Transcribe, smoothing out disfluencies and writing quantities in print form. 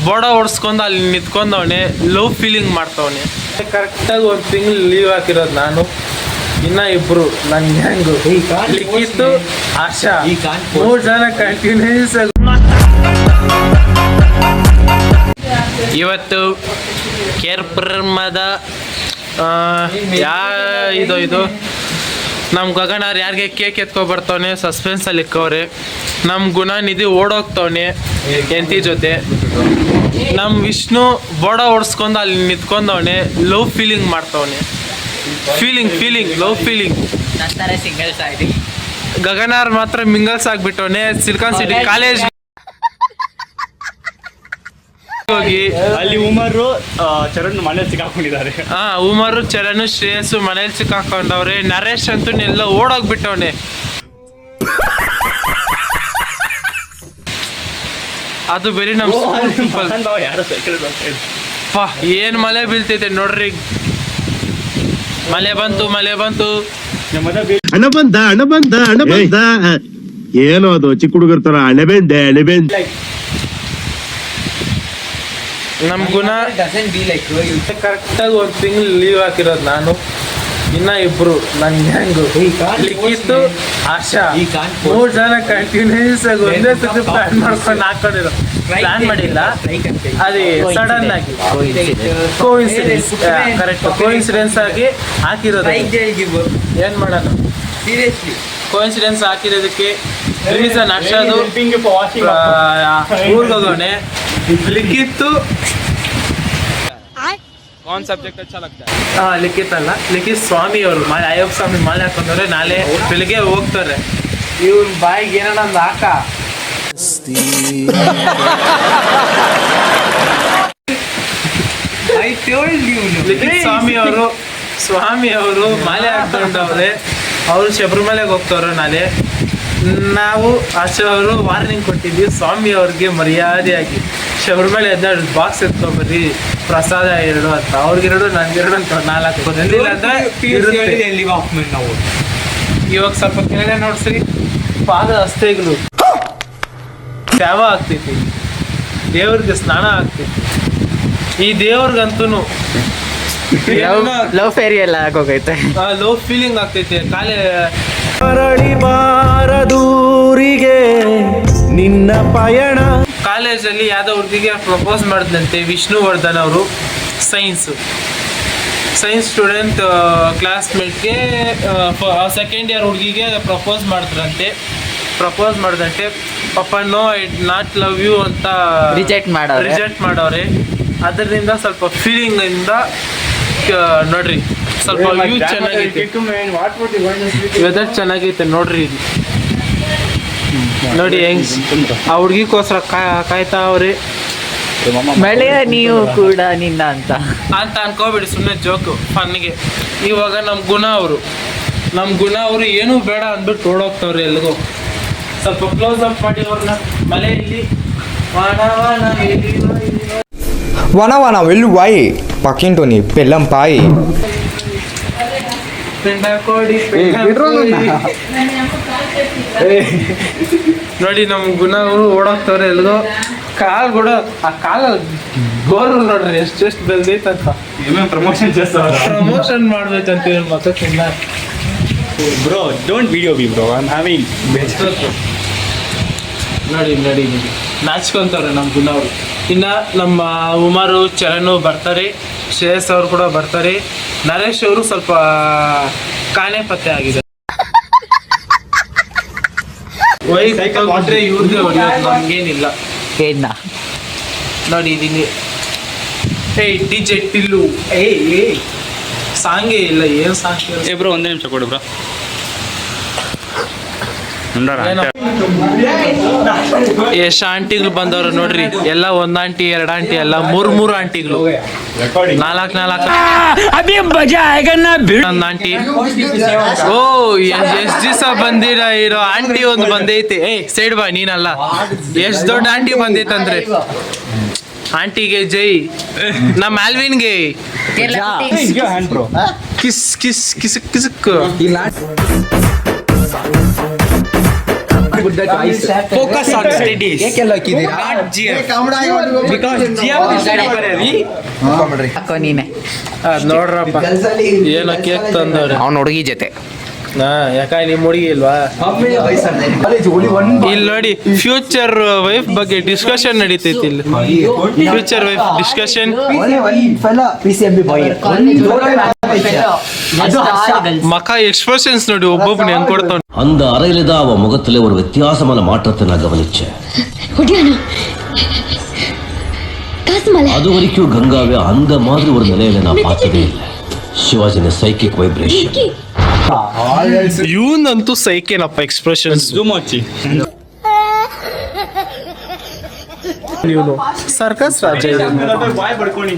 ಬೋಡ ಹೊಡ್ಸ್ಕೊಂಡು ಅಲ್ಲಿ ನಿಂತ್ಕೊಂಡವನೆ ಲವ್ ಫೀಲಿಂಗ್ ಮಾಡ್ತವನೆ. ಕರೆಕ್ಟಾಗಿ 1 ತಿಂಗಳು ಲೀವ್ ಹಾಕಿರೋದು ನಾನು, ಇನ್ನ ಇಬ್ರು ನನ್ನ ಗ್ಯಾಂಗು ಲಿಖಿತ್ತು ಆಶಾ 3 ಜನ ಕಂಟಿನ್ಯೂಸ್. ಇವತ್ತು ಕೇರ್ಪುರಮದ ಇದು ನಮ್ಮ ಗಗನ ಯಾರಿಗೆ ಕೇಕ್ ಎತ್ಕೊಬರ್ತವನೆ ಸಸ್ಪೆನ್ಸಲ್ಲಿ ಇಕ್ಕವ್ರೆ. ನಮ್ಮ ಗುಣನಿಧಿ ಓಡೋಗ್ತವನೆ ಎಂತಿ ಜೊತೆ. ನಮ್ಮ ವಿಷ್ಣು ಬೋಡ ಹೊಡ್ಸ್ಕೊಂಡು ಅಲ್ಲಿ ನಿಂತ್ಕೊಂಡವನೆ ಲವ್ ಫೀಲಿಂಗ್ ಮಾಡ್ತವನೆ. Feeling love feeling. ಗಗನಾರ್ ಮಾತ್ರ ಮಿಂಗಲ್ಸ್ ಆಗ್ಬಿಟ್ಟವನೆ ಸಿಲಿಕಾನ್ ಸಿಟಿ ಕಾಲೇಜ್ ಹೋಗಿ ಅಲ್ಲಿ ಉಮರು ಚರಣ್ ಮನೇಲಿ ಸಿಕ್ಕಾಕೊಂಡಿದ್ದಾರೆ. ಉಮರು ಚರಣ್ ಶ್ರೇಯಸ್ ಮನೇಲಿ ಸಿಕ್ಕಾಕೊಂಡವ್ರೆ. ನರೇಶ್ ಅಂತೂ ಎಲ್ಲ ಓಡೋಗ್ಬಿಟ್ಟವನೆ. ಅದು ಬೇರೆ ನಮ್ಮ ಏನ್ ಮಳೆ ಬೀಳ್ತೈತೆ ನೋಡ್ರಿ. ಮಳೆ ಬಂತು ಹಣ ಬಂದ ಏನೋ ಅದು ಚಿಕ್ಕ ಹುಡುಗರ ತರ ಅಣೆಬೆಂದೆ. ನಮ್ ಗುಣ ಕರೆಕ್ಟಾಗಿ 1 ತಿಂಗಳು ಲೀವ್ ಹಾಕಿರೋದು ನಾನು, ಇನ್ನ ಇಬ್ರು ನನ್ನ ಗ್ಯಾಂಗು ಲಿಖಿತ್ತು ಆಶಾ 3 ಜನ ಕಂಟಿನ್ಯೂಸ್ ಆಗಿ ಒಂದೇ ಸತಿ ಪ್ಲಾನ್ ಮಾಡ್ಕೊಂಡು ಹಾಕೊಂಡಿರೋ. ಪ್ಲಾನ್ ಮಾಡಿಲ್ಲ, ಅದೇ ಸಡನ್ ಆಗಿ ಕೋಇನ್ಸಿಡೆನ್ಸ್. ಕರೆಕ್ಟ್ ಕೋಇನ್ಸಿಡೆನ್ಸ್ ಆಗಿ ಹಾಕಿರೋದು. ಏನ್ ಮಾಡೋಣ, ಕೋಇನ್ಸಿಡೆನ್ಸ್ ಹಾಕಿರೋದಕ್ಕೆ ರೀಸನ್ ಅಷ್ಟದು. ಊರ್ಗೋಗವನೆ ಲಿಖಿತ್ತು. कौन सब्जेक्ट अच्छा लगता है? ಲಿಖಿತ್ ಅಲ್ಲ, ಲಿಖಿತ್ ಸ್ವಾಮಿ ಅವರು ಅಯ್ಯಪ್ಪ ಸ್ವಾಮಿ ಮಾಲೆ ಹಾಕೊಂಡವ್ರೆ. ನಾಳೆ ಬೆಳಿಗ್ಗೆ ಹೋಗ್ತಾರೆ. ಇವ್ನ ಬಾಯಿಗೆ ಏನೋ ನಮ್ದು ಹಾಕ ಲಿಖಿತ್ ಸ್ವಾಮಿ ಅವರು ಮಾಲೆ ಹಾಕೊಂಡವ್ರೆ. ಅವರು ಶಬರಿಮಲೆಗೆ ಹೋಗ್ತವ್ರೆ ನಾಳೆ. ನಾವು ಆಶಾ ಅವರು ವಾರ್ನಿಂಗ್ ಕೊಟ್ಟಿದ್ವಿ ಸ್ವಾಮಿ ಅವ್ರಿಗೆ ಮರ್ಯಾದೆಯಾಗಿ ಶಬರಿಮಲೆ 12 ಬಾಕ್ಸ್ ಎತ್ಕೊಬರ್ರಿ ಪ್ರಸಾದ 2 ಅಂತ. ಅವ್ರಿಗಿರಡು ನನ್ಗಿರಡು ಅಂತ 4 ಬಂದಿಲ್ಲ ಅಂದ್ರೆ ಇವಾಗ ಸ್ವಲ್ಪ ಕೆಳಗಡೆ ನೋಡ್ಸ್ರಿ. ಪಾದ ಹಸ್ತೆಗಳು ತ್ಯಾವ ಆಗ್ತೈತಿ, ದೇವ್ರಿಗೆ ಸ್ನಾನ ಆಗ್ತೈತಿ. ಈ ದೇವ್ರಿಗಂತೂ ಲವ್ ಫೇರಿ ಎಲ್ಲ ಆಗೋಗೈತೆ. ಲವ್ ಫೀಲಿಂಗ್ ಆಗ್ತೈತಿ. ಬಾರದೂರಿಗೆ ನಿನ್ನ ಪಯಣ. ಕಾಲೇಜಲ್ಲಿ ಯಾವ್ದೋ ಹುಡುಗಿಗೆ ಪ್ರಪೋಸ್ ಮಾಡಿದಂತೆ ವಿಷ್ಣುವರ್ಧನ್ ಅವರು. ಸೈನ್ಸ್ ಸ್ಟೂಡೆಂಟ್ ಕ್ಲಾಸ್ಮೇಟ್ಗೆ ಸೆಕೆಂಡ್ ಇಯರ್ ಹುಡುಗಿಗೆ ಪ್ರಪೋಸ್ ಮಾಡಿದಂತೆ ಪಾಪ no I not love you ಅಂತ ರಿಜೆಕ್ಟ್ ಮಾಡವ್ರೆ. ಅದರಿಂದ ಸ್ವಲ್ಪ ಫೀಲಿಂಗ್ ಇಂದ ನೋಡ್ರಿ, ಸ್ವಲ್ಪ ವ್ಯೂ ಚೆನ್ನಾಗೈತೆ, ವೆದರ್ ಚೆನ್ನಾಗೈತೆ ನೋಡ್ರಿ. ನೋಡಿ ಹೆಂಗ್ ಆ ಹುಡುಗಿಗೋಸ್ಕರ ಕಾಯ್ತಾ ಅವ್ರಿ. ಮಳೆಯ ನೀವು ಕೂಡ ನಿನ್ನ ಅಂತ ಅನ್ಕೋಬೇಡಿ, ಸುಮ್ಮನೆ ಜೋಕು ಫನ್ನಿಗೆ. ಇವಾಗ ನಮ್ಮ ಗುಣ ಅವರು ಏನೂ ಬೇಡ ಅಂದ್ಬಿಟ್ಟು ಓಡೋಗ್ತವ್ರಿ ಎಲ್ಲಿಗೋ. ಸ್ವಲ್ಪ ಕ್ಲೋಸ್ ಅಪ್ ಮಾಡಿ ಅವ್ರನ್ನ. ಮಲೆಯಲ್ಲಿ Wana వెల్లువాయి పక్కింటోని పెళ్ళం పాయి ನೋಡಿ ನಮ್ಮ ಗುಣ ಅವರು ಓಡೋಗ್ತವ್ರೆ ಎಲ್ಲಿಗೋ. ಕಾಲ್ ಕೂಡ ಆ ಕಾಲಲ್ಲಿ ಗೋರ್ ನೋಡ್ರಿ ಎಷ್ಟು ಬೆಳ್ದೈತಂತ. ಪ್ರಮೋಷನ್ ಮಾಡ್ಬೇಕಂತ ಮಕ್ಕಳಿಂದ. Bro, don't video me bro. I'm having ನೋಡಿ ನಾಚ್ಕೊಂತವ್ರೆ ನಮ್ಮ ಗುಣ ಅವರು. ಇನ್ನು ನಮ್ಮ ಉಮರು ಚರಣ್ ಬರ್ತಾರೆ, ಶ್ರೇಯಸ್ ಅವರು ಕೂಡ ಬರ್ತಾರೆ. ನರೇಶ್ ಅವರು ಸ್ವಲ್ಪ ಕಾಣೆ ಪತ್ತೆ ಆಗಿದೆ. ಇವ್ರಿಗೆ ಹೊಡಿಯೋದು ನಮ್ಗೇನಿಲ್ಲ. ನೋಡಿ ಇದೀನಿ. DJ ಟಿಲ್ಲು ಸಾಂಗೇ ಇಲ್ಲ. ಏನು ಸಾಂಗ್ ಬ್ರೋ? 1 ನಿಮಿಷ ಕೊಡು ಬ್ರೋ. ಎಷ್ಟು ಆಂಟಿಗಳು ಬಂದವ್ರು ನೋಡ್ರಿ. ಎಲ್ಲ 1 ಆಂಟಿ 2 ಆಂಟಿ ಎಲ್ಲ 3 ಆಂಟಿಗಳು, 4 ಆಂಟಿ. ಓ ಎಷ್ಟ್ ದಿವಸ ಇರೋ ಆಂಟಿ ಒಂದು ಬಂದೈತೆ. ಸೈಡ್ ಬಾ ನೀನಲ್ಲ. ಎಷ್ಟ್ ದೊಡ್ಡ ಆಂಟಿ ಬಂದೈತಂದ್ರೆ ಆಂಟಿಗೆ ಜೈ. ನಮ್ಮ ಆಲ್ವಿನ್ಗೆ ಕಿಸ್ ಕಿಸ್ ಕಿಸ್ ಕಿಸಕ್. Focus on studies. Not GF. Because GF is temporary. ಹಾಕೋ ನೀನೆ. ಅದ್ ನೋಡ್ರಪ್ಪ ಏನೋ ಕೇಕ್ ತಂದವ್ರೆ. ಅವನ ಹುಡುಗಿ ಜೊತೆ ಯಾಕ ನಿಮ್ ಹುಡುಗಿ ಇಲ್ವಾ? ಇಲ್ಲಿ ನೋಡಿ ಫ್ಯೂಚರ್ ವೈಫ್ ಬಗ್ಗೆ ಡಿಸ್ಕಷನ್ ನಡೀತೈತಿ ಇಲ್ಲಿ. Future wife discussion. மகா எக்ஸ்பிரஷன்ஸ் நோடி ஒவ்வொரு ಹೆಂಗ್ ಕೊಡ್ತಾನೆ. அந்த அறையில தான் அவன் முகத்துல ஒரு வித்தியாசமான மாற்றத்தை நான் கவனிச்சேன். அது வரைக்கும் கங்காவை அந்த மாதிரி ஒரு நிலையில நான் பார்த்ததே இல்லை. ಶಿವಾಜಿನ ಸೈಕಿಕ್ ವೈಬ್ರೇಷನ್. ಇವನಂತೂ ಸೈಕೇನಪ್ಪ ಎಕ್ಸ್ಪ್ರೆಷನ್ಸ್. Zoom వచ్చి. ಇವನು ಸರ್ಕಸ್ ರಾಜ. ಬಾಯ್ ಬಡ್ಕೊಂಡು